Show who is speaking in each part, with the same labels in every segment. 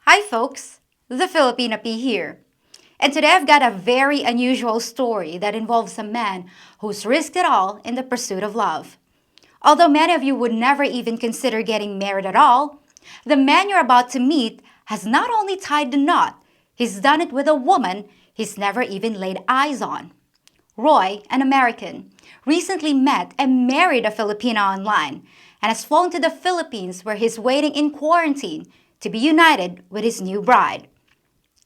Speaker 1: Hi folks, TheFilipinaPea here. And today I've got a very unusual story that involves a man who's risked it all in the pursuit of love. Although many of you would never even consider getting married at all, the man you're about to meet has not only tied the knot, he's done it with a woman he's never even laid eyes on. Roy, an American, recently met and married a Filipina online and has flown to the Philippines where he's waiting in quarantine to be united with his new bride.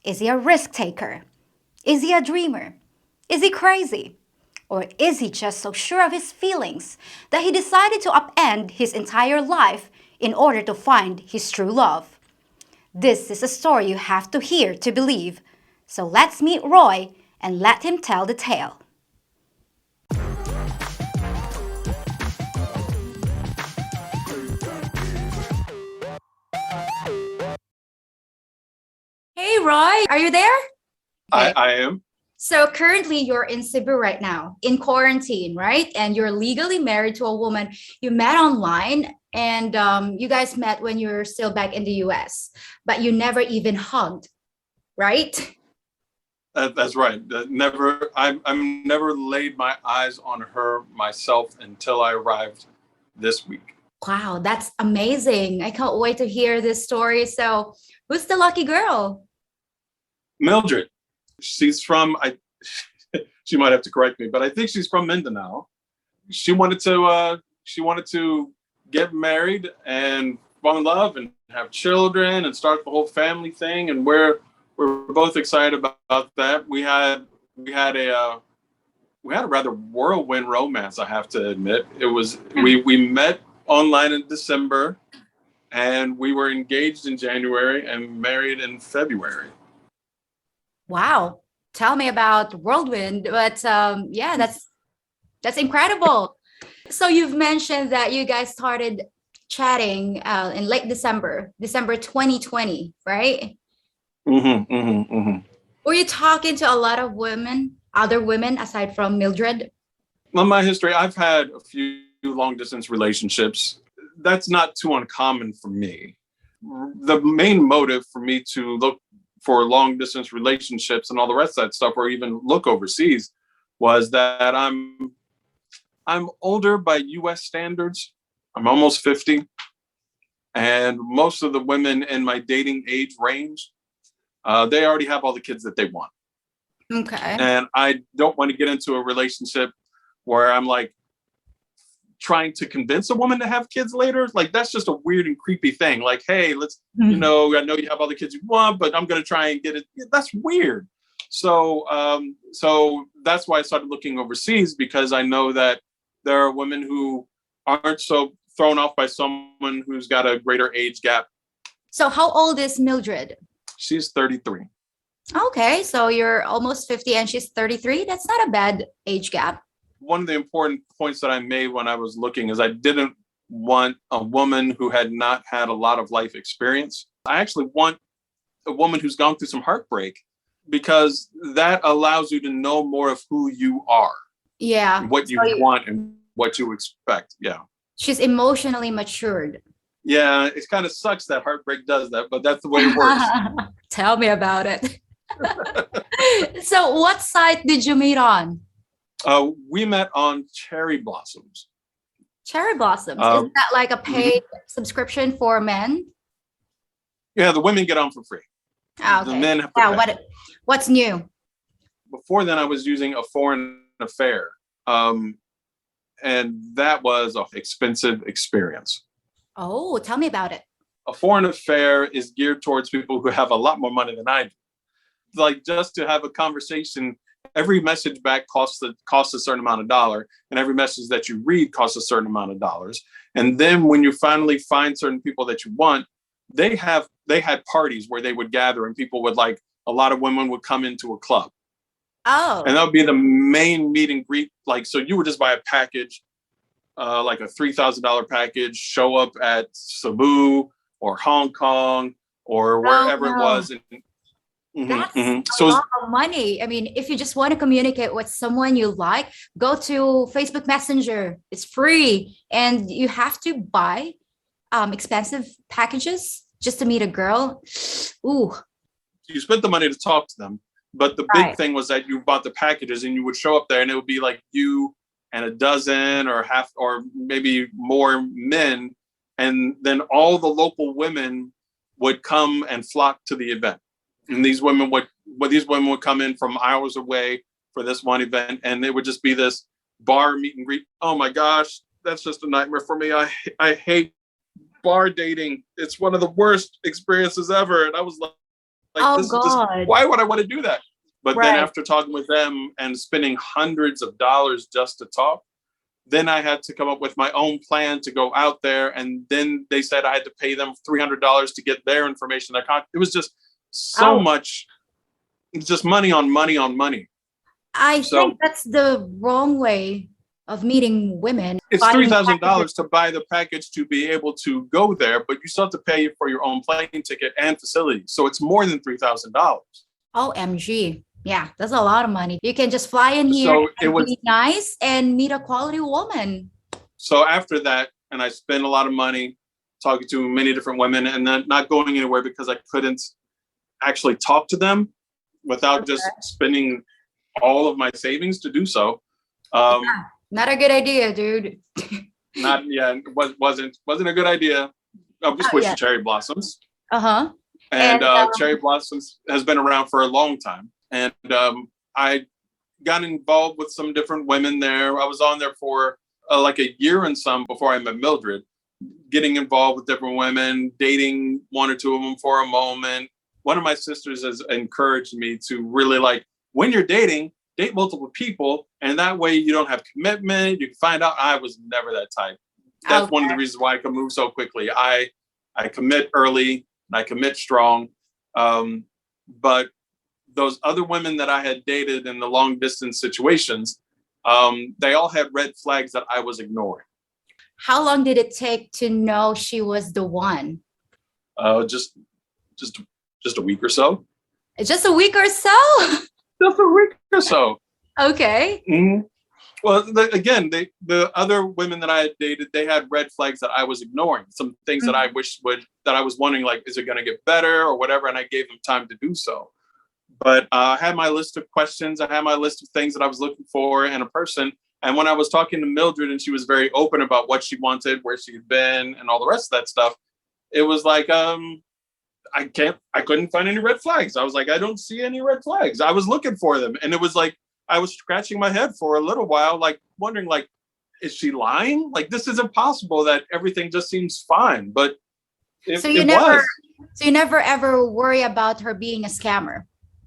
Speaker 1: Is he a risk taker? Is he a dreamer? Is he crazy? Or is he just so sure of his feelings that he decided to upend his entire life in order to find his true love? This is a story you have to hear to believe. So let's meet Roy and let him tell the tale. Hey Roy, are you there? Okay.
Speaker 2: I am.
Speaker 1: So currently you're in Cebu right now, in quarantine, right? And you're legally married to a woman you met online and you guys met when you're still back in the US, but you never even hugged, right?
Speaker 2: That's right. I'm never laid my eyes on her myself until I arrived this week.
Speaker 1: Wow, that's amazing. I can't wait to hear this story. So who's the lucky girl?
Speaker 2: Mildred, she's from she might have to correct me, but I think she's from Mindanao. She wanted to get married and fall in love and have children and start the whole family thing, and we're both excited about that. We had a rather whirlwind romance, I have to admit. It was we met online in December, and we were engaged in January and married in February.
Speaker 1: Wow. Tell me about whirlwind, but yeah, that's incredible. So you've mentioned that you guys started chatting in late December 2020, right? Were you talking to a lot of women, other women aside from Mildred?
Speaker 2: Well, my history, I've had a few long distance relationships. That's not too uncommon for me. The main motive for me to look for long distance relationships and all the rest of that stuff, or even look overseas, was that I'm older by US standards. I'm almost 50. And most of the women in my dating age range, they already have all the kids that they want.
Speaker 1: Okay.
Speaker 2: And I don't want to get into a relationship where I'm like trying to convince a woman to have kids later. Like, that's just a weird and creepy thing. Like, hey, I know you have all the kids you want, but I'm going to try and get it. That's weird. So that's why I started looking overseas, because I know that there are women who aren't so thrown off by someone who's got a greater age gap.
Speaker 1: So how old is Mildred?
Speaker 2: She's 33.
Speaker 1: Okay, so you're almost 50 and she's 33. That's not a bad age gap.
Speaker 2: One of the important points that I made when I was looking is I didn't want a woman who had not had a lot of life experience. I actually want a woman who's gone through some heartbreak, because that allows you to know more of who you are.
Speaker 1: Yeah.
Speaker 2: What you want and what you expect. Yeah.
Speaker 1: She's emotionally matured.
Speaker 2: Yeah, it kind of sucks that heartbreak does that, but that's the way it works.
Speaker 1: Tell me about it. So what site did you meet on?
Speaker 2: We met on Cherry Blossoms.
Speaker 1: Cherry Blossoms. Is that like a paid subscription for men?
Speaker 2: Yeah, the women get on for free.
Speaker 1: Okay.
Speaker 2: The men have to pay.
Speaker 1: What's new?
Speaker 2: Before then, I was using a foreign affair. And that was an expensive experience.
Speaker 1: Oh, tell me about it.
Speaker 2: A foreign affair is geared towards people who have a lot more money than I do. Like, just to have a conversation, every message back costs a certain amount of dollar, and every message that you read costs a certain amount of dollars. And then when you finally find certain people that you want, they had parties where they would gather, and people would, like, a lot of women would come into a club.
Speaker 1: Oh.
Speaker 2: And that would be the main meet and greet. Like, so you would just buy a package, like a $3,000 package, show up at Cebu or Hong Kong or wherever it was.
Speaker 1: That's a lot of money. I mean, if you just want to communicate with someone you like, go to Facebook Messenger. It's free, and you have to buy expensive packages just to meet a girl. Ooh,
Speaker 2: You spent the money to talk to them, but the big
Speaker 1: right.
Speaker 2: thing was that you bought the packages and you would show up there and it would be like you and a dozen or half or maybe more men, and then all the local women would come and flock to the event. And these women would come in from hours away for this one event, and it would just be this bar meet and greet. Oh my gosh, that's just a nightmare for me. I hate bar dating. It's one of the worst experiences ever. And I was like,
Speaker 1: Oh
Speaker 2: this is just,
Speaker 1: God.
Speaker 2: why would I want to do that? But then
Speaker 1: Right.
Speaker 2: after talking with them and spending hundreds of dollars just to talk, then I had to come up with my own plan to go out there. And then they said I had to pay them $300 to get their information. It was just so
Speaker 1: Oh,
Speaker 2: much, just money on money on money.
Speaker 1: I
Speaker 2: So
Speaker 1: think that's the wrong way of meeting women.
Speaker 2: it's
Speaker 1: Buying packages.
Speaker 2: $3,000 to buy the package to be able to go there, but you still have to pay for your own plane ticket and facilities. So it's more than $3,000.
Speaker 1: OMG. Yeah, that's a lot of money. You can just fly in here
Speaker 2: So it
Speaker 1: and
Speaker 2: was
Speaker 1: be nice and meet a quality woman.
Speaker 2: so after that, and I spent a lot of money talking to many different women and then not going anywhere because I couldn't actually talk to them without just spending all of my savings to do so.
Speaker 1: Not a good idea, dude.
Speaker 2: Not yeah, it wasn't a good idea. I just
Speaker 1: Not
Speaker 2: wish
Speaker 1: yet.
Speaker 2: cherry blossoms.
Speaker 1: Uh-huh.
Speaker 2: And
Speaker 1: And
Speaker 2: cherry blossoms has been around for a long time. And I got involved with some different women there. I was on there for like a year and some before I met Mildred, getting involved with different women, dating one or two of them for a moment. One of my sisters has encouraged me to really like, when you're dating, date multiple people. And that way you don't have commitment. You can find out. I was never that type. That's one of the reasons why I can move so quickly. I commit early and I commit strong. But those other women that I had dated in the long distance situations, they all had red flags that I was ignoring.
Speaker 1: how long did it take to know she was the one?
Speaker 2: Just a week or so.
Speaker 1: Just a week or so?
Speaker 2: Just a week or so.
Speaker 1: Okay.
Speaker 2: Mm-hmm. Well, the other women that I had dated, they had red flags that I was ignoring. Some things that I that I was wondering, like, is it going to get better or whatever? And I gave them time to do so. But I had my list of questions. I had my list of things that I was looking for in a person. And when I was talking to Mildred and she was very open about what she wanted, where she had been, and all the rest of that stuff, it was like, I couldn't find any red flags. I was like, I don't see any red flags. I was looking for them. And it was like, I was scratching my head for a little while, like wondering, like, is she lying? Like, this isn't possible that everything just seems fine. But
Speaker 1: So
Speaker 2: it was.
Speaker 1: you never ever worry about her being a scammer.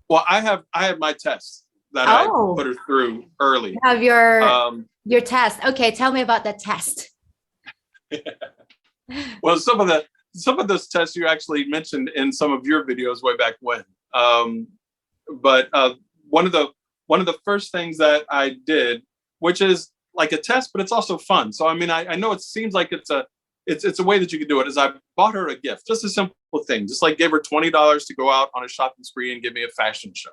Speaker 2: Well, I have my tests that I put her through early.
Speaker 1: You have your test. Okay, tell me about that test.
Speaker 2: Well, some of those tests you actually mentioned in some of your videos way back when. But one of the first things that I did, which is like a test, but it's also fun. So I mean, I know it seems like it's a way that you could do it. Is I bought her a gift, just a simple thing, just like gave her $20 to go out on a shopping spree and give me a fashion show.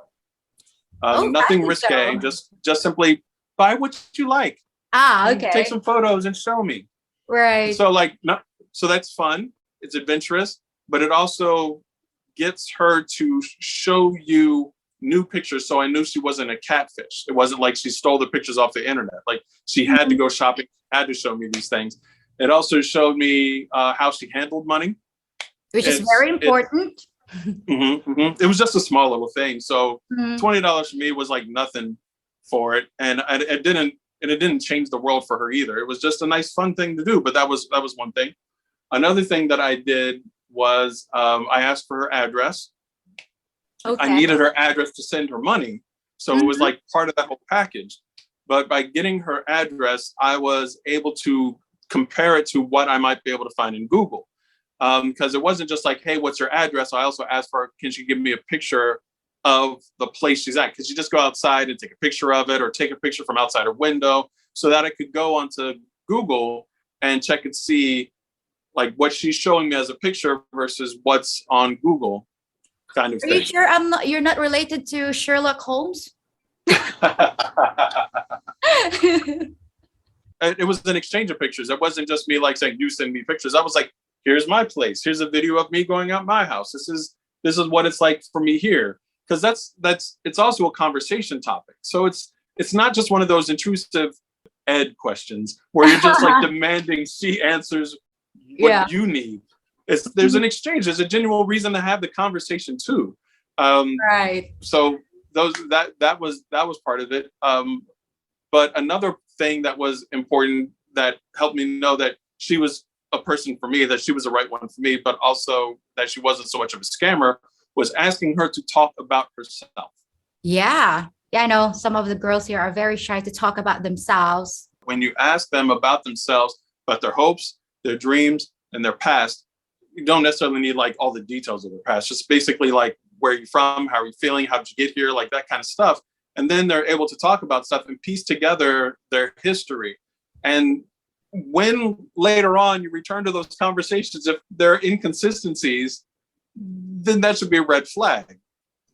Speaker 2: Nothing risque, just simply buy what you like.
Speaker 1: Okay.
Speaker 2: Take some photos and show me.
Speaker 1: Right.
Speaker 2: So that's fun. It's adventurous, but it also gets her to show you new pictures. So I knew she wasn't a catfish. It wasn't like she stole the pictures off the internet. Like she had to go shopping, had to show me these things. It also showed me how she handled money.
Speaker 1: Which is very important.
Speaker 2: It was just a small little thing. So $20 for me was like nothing for it. And it didn't change the world for her either. It was just a nice, fun thing to do. But that was one thing. Another thing that I did was I asked for her address. Okay. I needed her address to send her money. So it was like part of that whole package. But by getting her address, I was able to compare it to what I might be able to find in Google. Because it wasn't just like, hey, what's your address? I also asked for, can she give me a picture of the place she's at? Could she just go outside and take a picture of it, or take a picture from outside her window, so that I could go onto Google and check and see like what she's showing me as a picture versus what's on Google, kind of thing. Are
Speaker 1: you sure you're not related to Sherlock Holmes?
Speaker 2: It was an exchange of pictures. It wasn't just me like saying, you send me pictures. I was like, here's my place. Here's a video of me going out my house. This is this is what it's like for me here. Because it's also a conversation topic. So it's not just one of those intrusive ed questions where you're just like demanding she answers
Speaker 3: Yeah.
Speaker 2: what you need. There's an exchange. There's a genuine reason to have the conversation too.
Speaker 3: Right.
Speaker 2: So that was part of it. But another thing that was important that helped me know that she was a person for me, that she was the right one for me, but also that she wasn't so much of a scammer, was asking her to talk about herself.
Speaker 3: Yeah. Yeah, I know some of the girls here are very shy to talk about themselves.
Speaker 2: When you ask them about themselves, about their hopes, their dreams, and their past, you don't necessarily need like all the details of their past. Just basically like where you're from, how are you feeling, how did you get here, like that kind of stuff. And then they're able to talk about stuff and piece together their history. And when later on you return to those conversations, if there are inconsistencies, then that should be a red flag.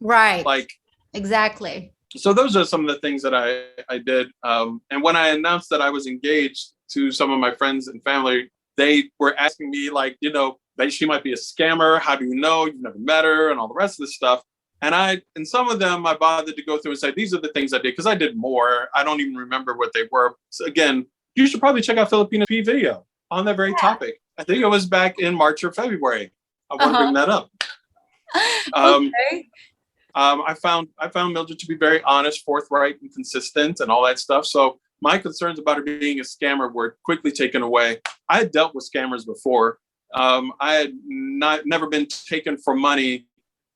Speaker 3: Right.
Speaker 2: Like,
Speaker 3: exactly.
Speaker 2: So those are some of the things that I did. And when I announced that I was engaged to some of my friends and family, they were asking me like, that she might be a scammer. How do you know? You've never met her and all the rest of this stuff. And some of them I bothered to go through and say, these are the things I did, because I did more. I don't even remember what they were. So again, you should probably check out FilipinaPea video on that very topic. I think it was back in March or February. I want to bring that up.
Speaker 3: Okay.
Speaker 2: I found Mildred to be very honest, forthright, and consistent, and all that stuff. So my concerns about her being a scammer were quickly taken away. I had dealt with scammers before. I had never been taken for money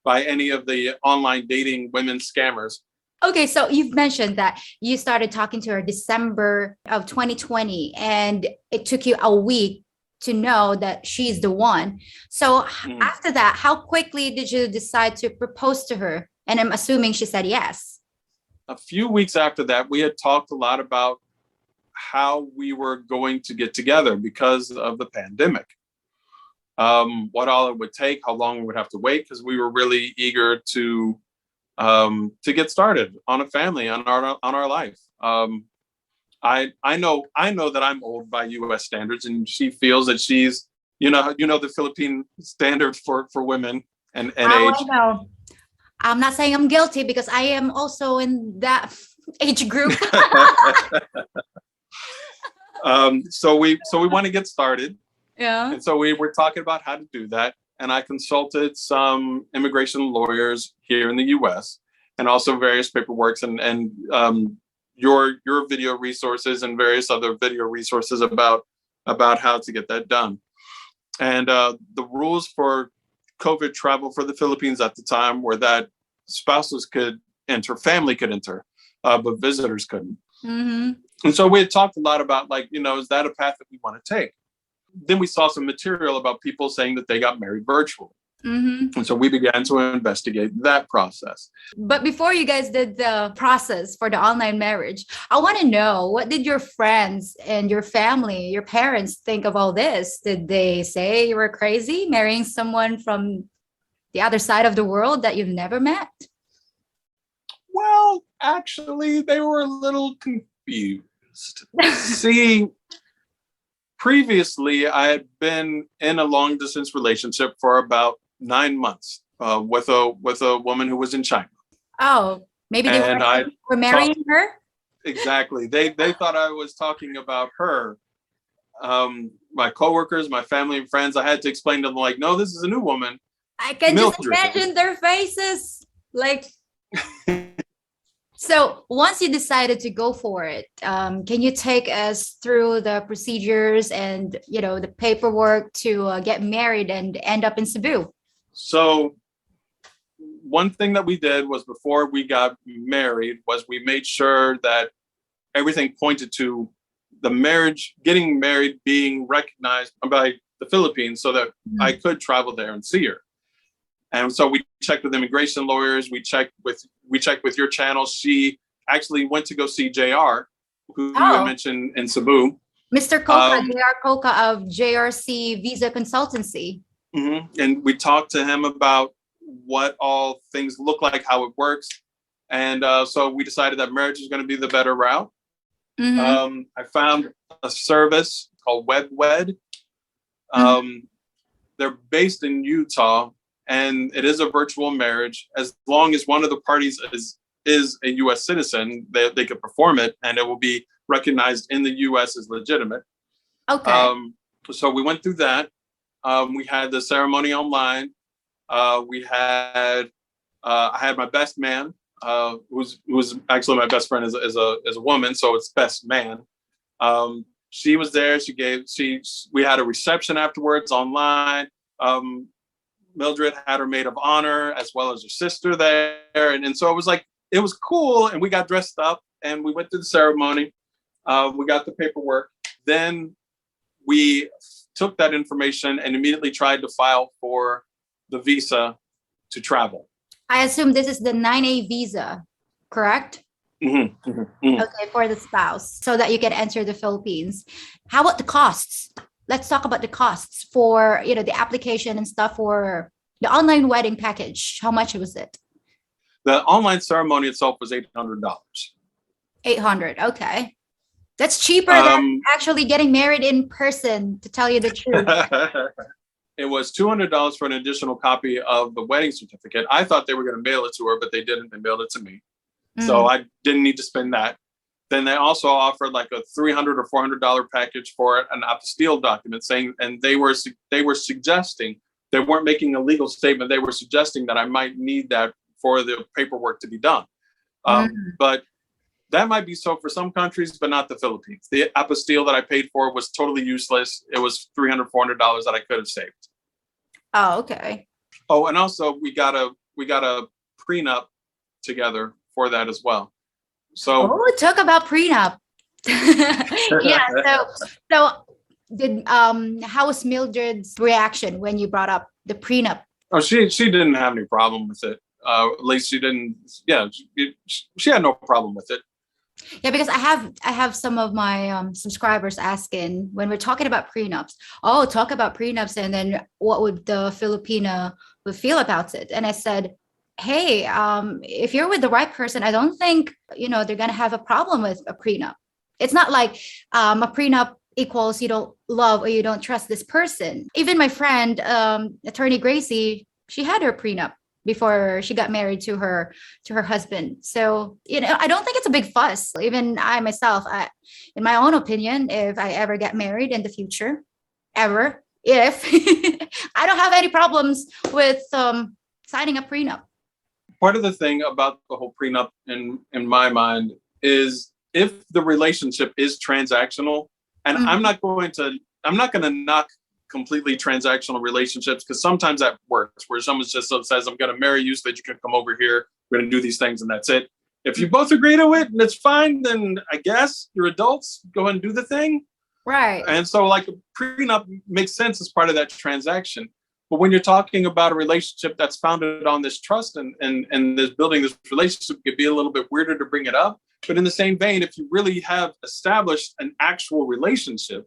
Speaker 2: by any of the online dating women scammers.
Speaker 3: Okay, so you've mentioned that you started talking to her December of 2020, and it took you a week to know that she's the one. So after that, how quickly did you decide to propose to her? And I'm assuming she said yes.
Speaker 2: A few weeks after that, we had talked a lot about how we were going to get together because of the pandemic. What all it would take, how long we would have to wait, because we were really eager to get started on a family, on our life. I know that I'm old by U.S. standards, and she feels that she's, the Philippine standard for women and age.
Speaker 3: I know. I'm not saying I'm guilty because I am also in that age group.
Speaker 2: So we want to get started.
Speaker 3: Yeah.
Speaker 2: And so we were talking about how to do that. And I consulted some immigration lawyers here in the U.S. and also various paperworks and your video resources and various other video resources about how to get that done. And the rules for COVID travel for the Philippines at the time were that spouses could enter, family could enter, but visitors couldn't.
Speaker 3: Mm-hmm.
Speaker 2: And so we had talked a lot about is that a path that we want to take? Then we saw some material about people saying that they got married virtually.
Speaker 3: Mm-hmm.
Speaker 2: And so we began to investigate that process.
Speaker 3: But before you guys did the process for the online marriage, I want to know, what did your friends and your family, your parents think of all this? Did they say you were crazy marrying someone from the other side of the world that you've never met?
Speaker 2: Well, actually, they were a little confused. See, previously, I had been in a long distance relationship for about 9 months with a woman who was in China.
Speaker 3: Oh, maybe they were marrying her?
Speaker 2: Exactly. They thought I was talking about her. My coworkers, my family and friends, I had to explain to them, like, no, this is a new woman.
Speaker 3: I can
Speaker 2: Mildred.
Speaker 3: just imagine their faces. Like, so once you decided to go for it, can you take us through the procedures and, the paperwork to get married and end up in Cebu? So
Speaker 2: one thing that we did was, before we got married, was we made sure that everything pointed to the marriage, getting married, being recognized by the Philippines so that I could travel there and see her. And so we checked with immigration lawyers. We checked with your channel. She actually went to go see JR, who you had mentioned in Cebu.
Speaker 3: Mr. Coca, JR Coca of JRC Visa Consultancy.
Speaker 2: Mm-hmm. And we talked to him about what all things look like, how it works. And so we decided that marriage is going to be the better route. Mm-hmm. I found a service called WebWed. They're based in Utah, and it is a virtual marriage. As long as one of the parties is a U.S. citizen, they could perform it, and it will be recognized in the U.S. as legitimate.
Speaker 3: Okay.
Speaker 2: So we went through that. We had the ceremony online. I had my best man, who's actually my best friend, is a woman, so it's best man. She was there. We had a reception afterwards online. Mildred had her maid of honor as well as her sister there, and so it was cool. And we got dressed up and we went through the ceremony. We got the paperwork. Then we took that information and immediately tried to file for the visa to travel.
Speaker 3: I assume this is the 9A visa, correct?
Speaker 2: Mm-hmm, mm-hmm, mm-hmm.
Speaker 3: Okay, for the spouse, so that you can enter the Philippines. How about the costs? Let's talk about the costs for, the application and stuff for the online wedding package. How much was it?
Speaker 2: The online ceremony itself was $800.
Speaker 3: 800. Okay. That's cheaper than actually getting married in person, to tell you the truth.
Speaker 2: It was $200 for an additional copy of the wedding certificate. I thought they were going to mail it to her, but they didn't. They mailed it to me. So I didn't need to spend that. Then they also offered like a $300 or $400 package for an apostille document, saying, and they were suggesting, they weren't making a legal statement. They were suggesting that I might need that for the paperwork to be done. But that might be so for some countries, but not the Philippines. The apostille that I paid for was totally useless. It was $300, $400 that I could have saved.
Speaker 3: Oh, okay.
Speaker 2: Oh, and also we got a prenup together for that as well. So
Speaker 3: talk about prenup. Yeah. So did how was Mildred's reaction when you brought up the prenup?
Speaker 2: Oh, she didn't have any problem with it. At least she didn't. Yeah, she had no problem with it.
Speaker 3: Yeah, because I have some of my subscribers asking when we're talking about prenups. Oh, talk about prenups, and then what would the Filipina would feel about it? And I said, hey, if you're with the right person, I don't think they're gonna have a problem with a prenup. It's not like a prenup equals you don't love or you don't trust this person. Even my friend, attorney Gracie, she had her prenup before she got married to her husband. So I don't think it's a big fuss. Even I myself, in my own opinion, if I ever get married in the future, if I don't have any problems with signing a prenup.
Speaker 2: Part of the thing about the whole prenup in my mind is if the relationship is transactional, and I'm not going to knock completely transactional relationships, because sometimes that works where someone just says, I'm going to marry you so that you can come over here. We're going to do these things and that's it. If you both agree to it and it's fine, then I guess you're adults, go ahead and do the thing.
Speaker 3: Right.
Speaker 2: And so like a prenup makes sense as part of that transaction. But when you're talking about a relationship that's founded on this trust and this building this relationship, it could be a little bit weirder to bring it up. But in the same vein, if you really have established an actual relationship,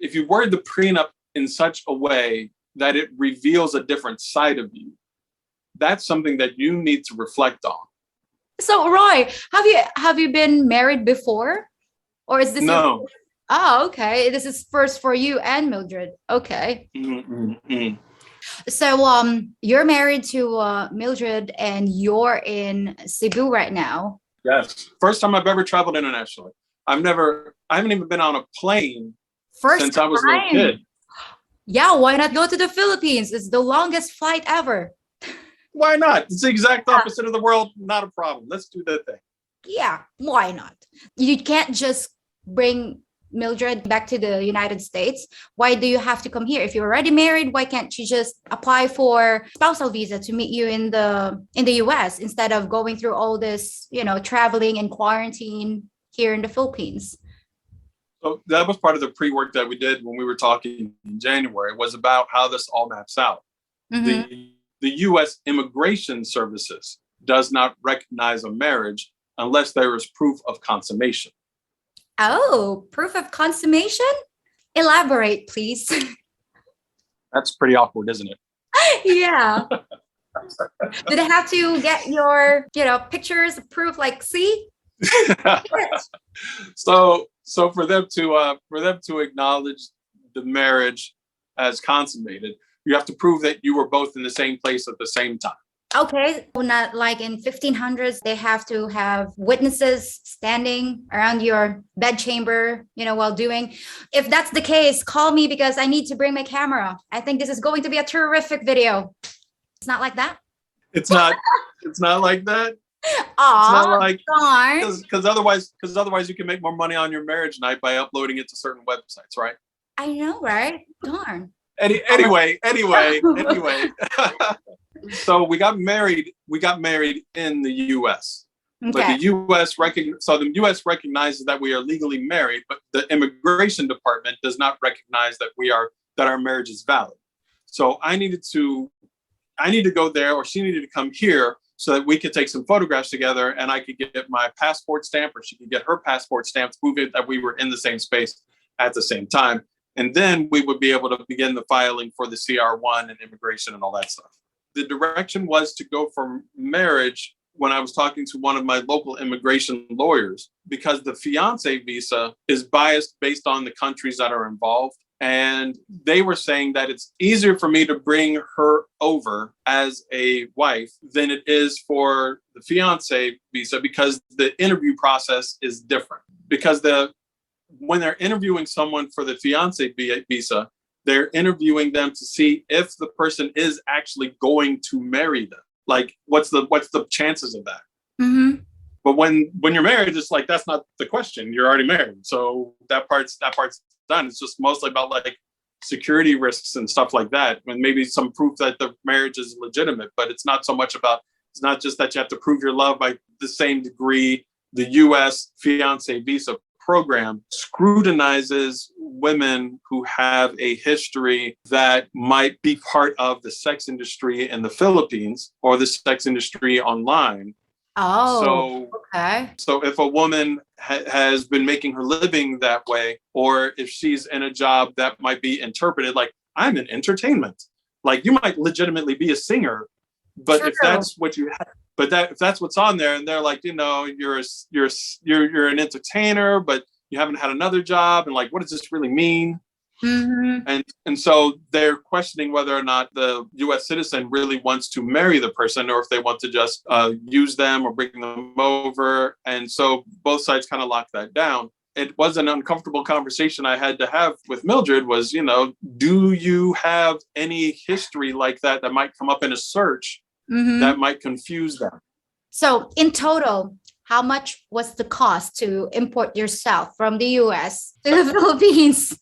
Speaker 2: if you word the prenup in such a way that it reveals a different side of you, that's something that you need to reflect on.
Speaker 3: So Roy, have you been married before? Or is this
Speaker 2: No.
Speaker 3: Oh, okay. This is first for you and Mildred. Okay.
Speaker 2: Mm-hmm.
Speaker 3: So you're married to Mildred and you're in Cebu right now.
Speaker 2: Yes. First time I've ever traveled internationally. I haven't even been on a plane since I was a little kid.
Speaker 3: Yeah, why not go to the Philippines? It's the longest flight ever.
Speaker 2: Why not? It's the exact opposite of the world. Not a problem. Let's do that thing.
Speaker 3: Yeah, why not? You can't just bring Mildred back to the United States. Why do you have to come here? If you're already married, why can't you just apply for spousal visa to meet you in the US instead of going through all this, traveling and quarantine here in the Philippines?
Speaker 2: So that was part of the pre-work that we did when we were talking in January. It was about how this all maps out. Mm-hmm. The U.S. Immigration Services does not recognize a marriage unless there is proof of consummation.
Speaker 3: Oh, proof of consummation? Elaborate, please.
Speaker 2: That's pretty awkward, isn't it?
Speaker 3: Yeah. Did I have to get your, pictures of proof? Like, see?
Speaker 2: So for them to acknowledge the marriage as consummated, You have to prove that you were both in the same place at the same time.
Speaker 3: Okay, well, not like in 1500s, they have to have witnesses standing around your bedchamber, while doing. If that's the case, call me because I need to bring my camera. I think this is going to be a terrific video. It's not like that?
Speaker 2: It's not. It's not like that.
Speaker 3: Aw,
Speaker 2: it's not like
Speaker 3: darn.
Speaker 2: because otherwise you can make more money on your marriage night by uploading it to certain websites, right?
Speaker 3: I know, right? Darn.
Speaker 2: Anyway. So we got married in the U.S. But
Speaker 3: Okay.
Speaker 2: the U.S. recognizes that we are legally married, but the immigration department does not recognize that our marriage is valid. So I need to go there, or she needed to come here so that we could take some photographs together, and I could get my passport stamp, or she could get her passport stamp to prove it that we were in the same space at the same time. And then we would be able to begin the filing for the CR1 and immigration and all that stuff. The direction was to go for marriage when I was talking to one of my local immigration lawyers, because the fiance visa is biased based on the countries that are involved. And they were saying that it's easier for me to bring her over as a wife than it is for the fiance visa, because the interview process is different. Because when they're interviewing someone for the fiance visa, they're interviewing them to see if the person is actually going to marry them. Like, what's the chances of that?
Speaker 3: Mm-hmm.
Speaker 2: But when you're married, it's like, that's not the question. You're already married. So that part's done. It's just mostly about like security risks and stuff like that. And maybe some proof that the marriage is legitimate, but it's not so much about, it's not just that you have to prove your love by the same degree. The US fiance visa program scrutinizes women who have a history that might be part of the sex industry in the Philippines or the sex industry online.
Speaker 3: Oh, okay.
Speaker 2: So if a woman has been making her living that way, or if she's in a job that might be interpreted like, I'm in entertainment, like you might legitimately be a singer, but
Speaker 3: True.
Speaker 2: if that's what you have, if that's what's on there, and they're like, you're an entertainer, but you haven't had another job, and like, what does this really mean?
Speaker 3: Mm-hmm.
Speaker 2: And so they're questioning whether or not the U.S. citizen really wants to marry the person, or if they want to just use them or bring them over. And so both sides kind of locked that down. It was an uncomfortable conversation I had to have with Mildred was, do you have any history like that might come up in a search that might confuse them?
Speaker 3: So in total, how much was the cost to import yourself from the US to the Philippines?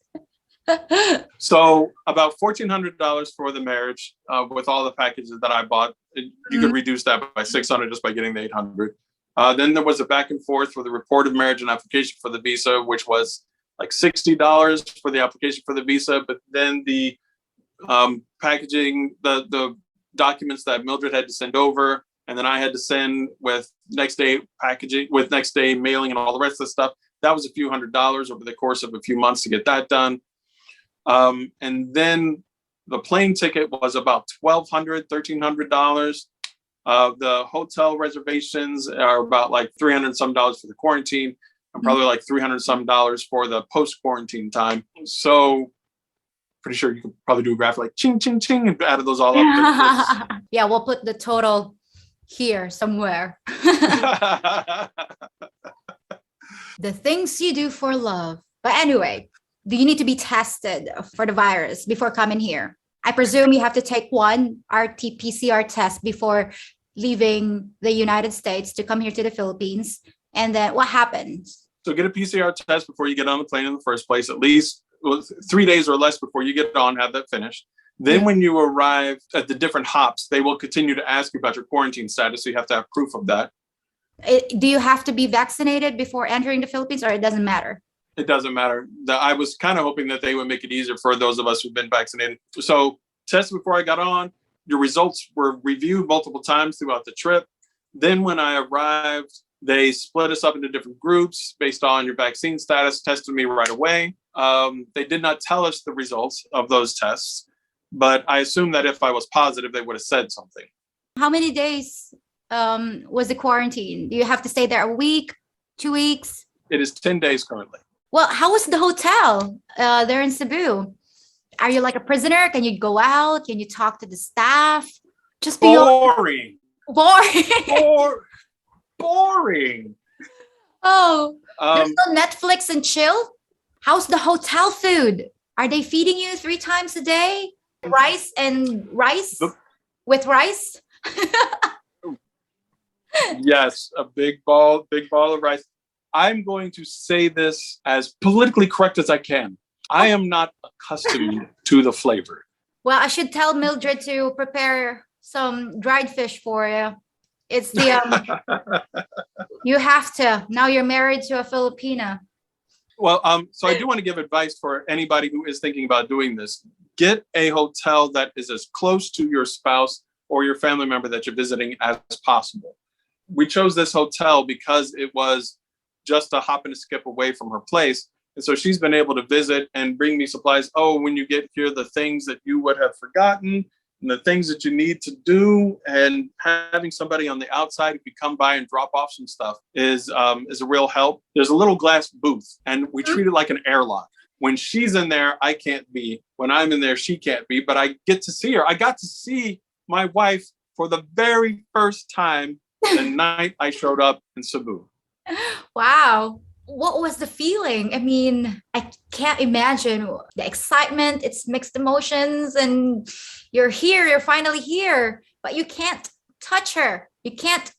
Speaker 2: So about $1,400 for the marriage with all the packages that I bought. You could reduce that by $600 just by getting the $800. Then there was a back and forth for the report of marriage and application for the visa, which was like $60 for the application for the visa. But then the packaging, the documents that Mildred had to send over, and then I had to send with next day packaging, with next day mailing and all the rest of the stuff. That was a few $100s over the course of a few months to get that done. And then the plane ticket was about $1,200, $1,300. The hotel reservations are about like $300 some for the quarantine, and probably like $300 some for the post-quarantine time. So pretty sure you could probably do a graph like ching, ching, ching, and added those all up.
Speaker 3: Yeah, we'll put the total here somewhere. The things you do for love. But anyway, do you need to be tested for the virus before coming here? I presume you have to take one RT-PCR test before leaving the United States to come here to the Philippines. And then what happens?
Speaker 2: So get a PCR test before you get on the plane in the first place, at least 3 days or less before you get on, have that finished. Then when you arrive at the different hops, they will continue to ask you about your quarantine status. So you have to have proof of that.
Speaker 3: Do you have to be vaccinated before entering the Philippines, or it doesn't matter?
Speaker 2: It doesn't matter. I was kind of hoping that they would make it easier for those of us who've been vaccinated. So tested before I got on, your results were reviewed multiple times throughout the trip. Then when I arrived, they split us up into different groups based on your vaccine status, tested me right away. They did not tell us the results of those tests, but I assume that if I was positive, they would have said something.
Speaker 3: How many days was the quarantine? Do you have to stay there a week, 2 weeks?
Speaker 2: It is 10 days currently.
Speaker 3: Well, how was the hotel there in Cebu? Are you like a prisoner? Can you go out? Can you talk to the staff? Just be
Speaker 2: Boring.
Speaker 3: boring.
Speaker 2: Boring.
Speaker 3: Oh, there's
Speaker 2: Um,
Speaker 3: no Netflix and chill. How's the hotel food? Are they feeding you 3 times a day? Rice and rice
Speaker 2: The-
Speaker 3: with rice?
Speaker 2: yes, a big ball of rice. I'm going to say this as politically correct as I can. I am not accustomed to the flavor.
Speaker 3: Well, I should tell Mildred to prepare some dried fish for you. It's the you have to. Now you're married to a Filipina.
Speaker 2: Well, so I do want to give advice for anybody who is thinking about doing this. Get a hotel that is as close to your spouse or your family member that you're visiting as possible. We chose this hotel because it was just a hop and a skip away from her place. And so she's been able to visit and bring me supplies. Oh, when you get here, the things that you would have forgotten and the things that you need to do, and having somebody on the outside who can come by and drop off some stuff is a real help. There's a little glass booth, and we treat it like an airlock. When she's in there, I can't be. When I'm in there, she can't be. But I get to see her. I got to see my wife for the very first time the night I showed up in Cebu.
Speaker 3: Wow. What was the feeling? I mean, I can't imagine the excitement. It's mixed emotions, and you're here, you're finally here, but you can't touch her. You can't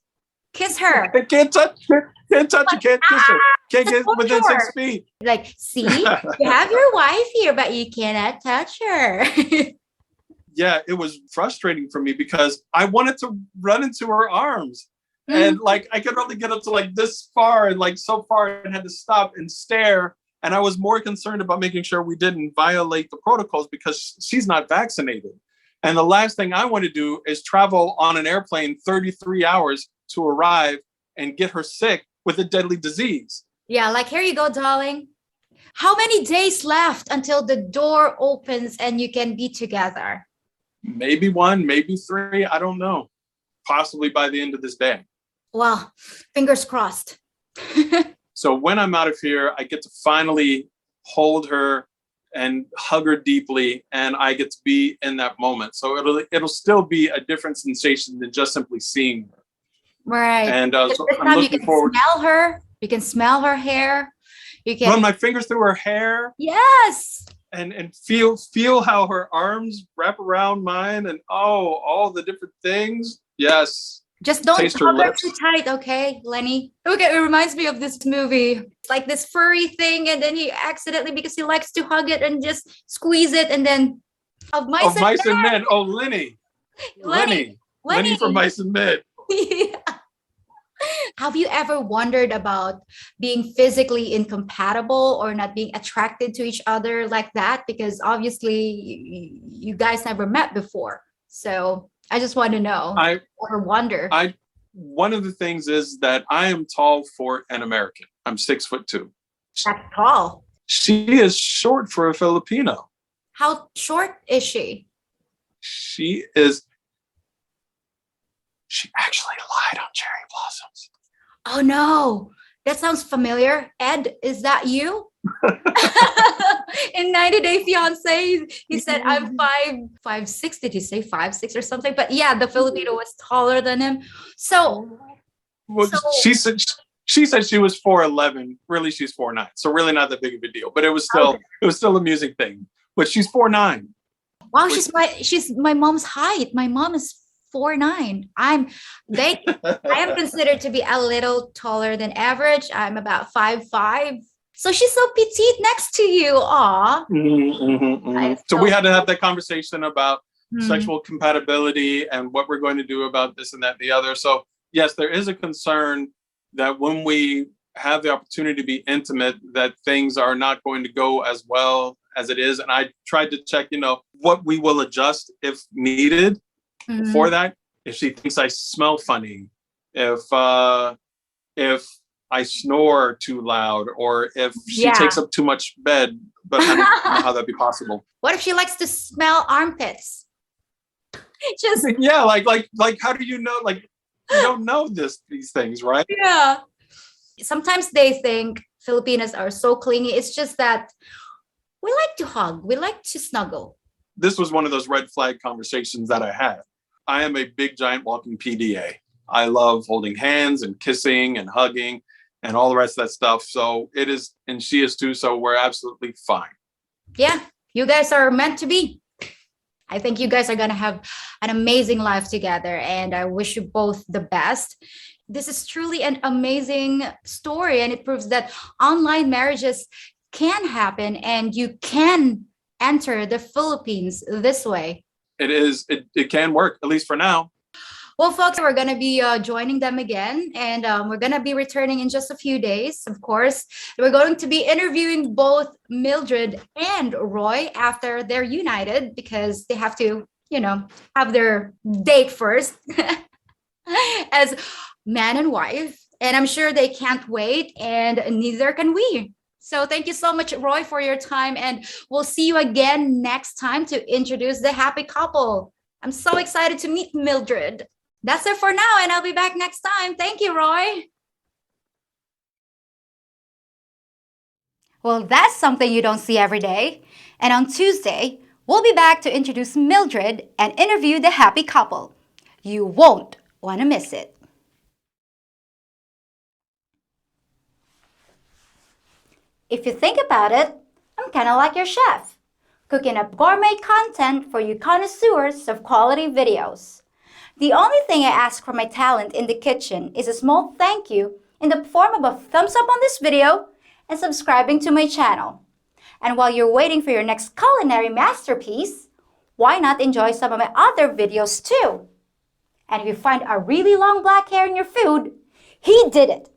Speaker 3: kiss her.
Speaker 2: I can't touch her. Can't touch her. Can't kiss her. Can't get within 6 feet.
Speaker 3: Like, see, you have your wife here, but you cannot touch her.
Speaker 2: Yeah, it was frustrating for me because I wanted to run into her arms. And like I could only get up to like this far and like so far and had to stop and stare. And I was more concerned about making sure we didn't violate the protocols because she's not vaccinated. And the last thing I want to do is travel on an airplane 33 hours to arrive and get her sick with a deadly disease.
Speaker 3: Yeah, like, here you go, darling. How many days left until the door opens and you can be together?
Speaker 2: Maybe 1, maybe 3. I don't know. Possibly by the end of this day.
Speaker 3: Well, fingers crossed.
Speaker 2: So when I'm out of here, I get to finally hold her and hug her deeply, and I get to be in that moment. So it'll still be a different sensation than just simply seeing her.
Speaker 3: Right.
Speaker 2: And
Speaker 3: This
Speaker 2: so
Speaker 3: time
Speaker 2: I'm
Speaker 3: you
Speaker 2: looking
Speaker 3: can
Speaker 2: forward.
Speaker 3: smell her. You can smell her hair. You can
Speaker 2: Run my fingers through her hair
Speaker 3: yes.
Speaker 2: and feel how her arms wrap around mine, and all the different things. Yes.
Speaker 3: Just don't
Speaker 2: Taste her
Speaker 3: hug her
Speaker 2: lips.
Speaker 3: too tight, okay, Lenny? Okay, it reminds me of this movie. It's like this furry thing, and then he accidentally, because he likes to hug it and just squeeze it, and then of mice,
Speaker 2: Of Mice and Men. Oh, Lenny
Speaker 3: Lenny.
Speaker 2: from Mice and Men.
Speaker 3: Yeah. Have you ever wondered about being physically incompatible or not being attracted to each other like that? Because obviously you guys never met before. So I just want to know or wonder.
Speaker 2: One of the things is that I am tall for an American. I'm 6'2".
Speaker 3: That's tall.
Speaker 2: She is short for a Filipino.
Speaker 3: How short is she?
Speaker 2: She actually lied on cherry blossoms.
Speaker 3: Oh no, that sounds familiar. Ed, is that you? In 90 Day Fiance, he said, I'm 5'6". Did he say 5'6" or something? But yeah, the Filipino was taller than him. So,
Speaker 2: Well, she said she was 4'11". Really, she's 4'9". So really not that big of a deal. But it was still a music thing. But she's 4'9".
Speaker 3: Wow, she's my mom's height. My mom is 4'9". I am considered to be a little taller than average. I'm about 5'5". So she's so petite next to you. Aw.
Speaker 2: So we had to have that conversation about
Speaker 3: Mhm.
Speaker 2: sexual compatibility and what we're going to do about this and that and the other. So yes, there is a concern that when we have the opportunity to be intimate, that things are not going to go as well as it is. And I tried to check, what we will adjust if needed for that. If she thinks I smell funny, if I snore too loud, or if she takes up too much bed, but I don't know how that'd be possible.
Speaker 3: What if she likes to smell armpits? Just
Speaker 2: Yeah, like how do you know? Like, you don't know these things, right?
Speaker 3: yeah. Sometimes they think Filipinas are so clingy. It's just that we like to hug, we like to snuggle.
Speaker 2: This was one of those red flag conversations that I had. I am a big, giant walking PDA. I love holding hands and kissing and hugging and all the rest of that stuff. So it is, and she is too. So we're absolutely fine.
Speaker 3: Yeah, you guys are meant to be. I think you guys are going to have an amazing life together, and I wish you both the best. This is truly an amazing story, and it proves that online marriages can happen and you can enter the Philippines this way.
Speaker 2: It can work, at least for now.
Speaker 3: Well, folks, we're going to be joining them again, and we're going to be returning in just a few days, of course. We're going to be interviewing both Mildred and Roy after they're united, because they have to, have their date first as man and wife. And I'm sure they can't wait, and neither can we. So thank you so much, Roy, for your time. And we'll see you again next time to introduce the happy couple. I'm so excited to meet Mildred. That's it for now, and I'll be back next time. Thank you, Roy.
Speaker 1: Well, that's something you don't see every day. And on Tuesday, we'll be back to introduce Mildred and interview the happy couple. You won't want to miss it. If you think about it, I'm kind of like your chef, cooking up gourmet content for you connoisseurs of quality videos. The only thing I ask for my talent in the kitchen is a small thank you in the form of a thumbs up on this video and subscribing to my channel. And while you're waiting for your next culinary masterpiece, why not enjoy some of my other videos too? And if you find a really long black hair in your food, he did it.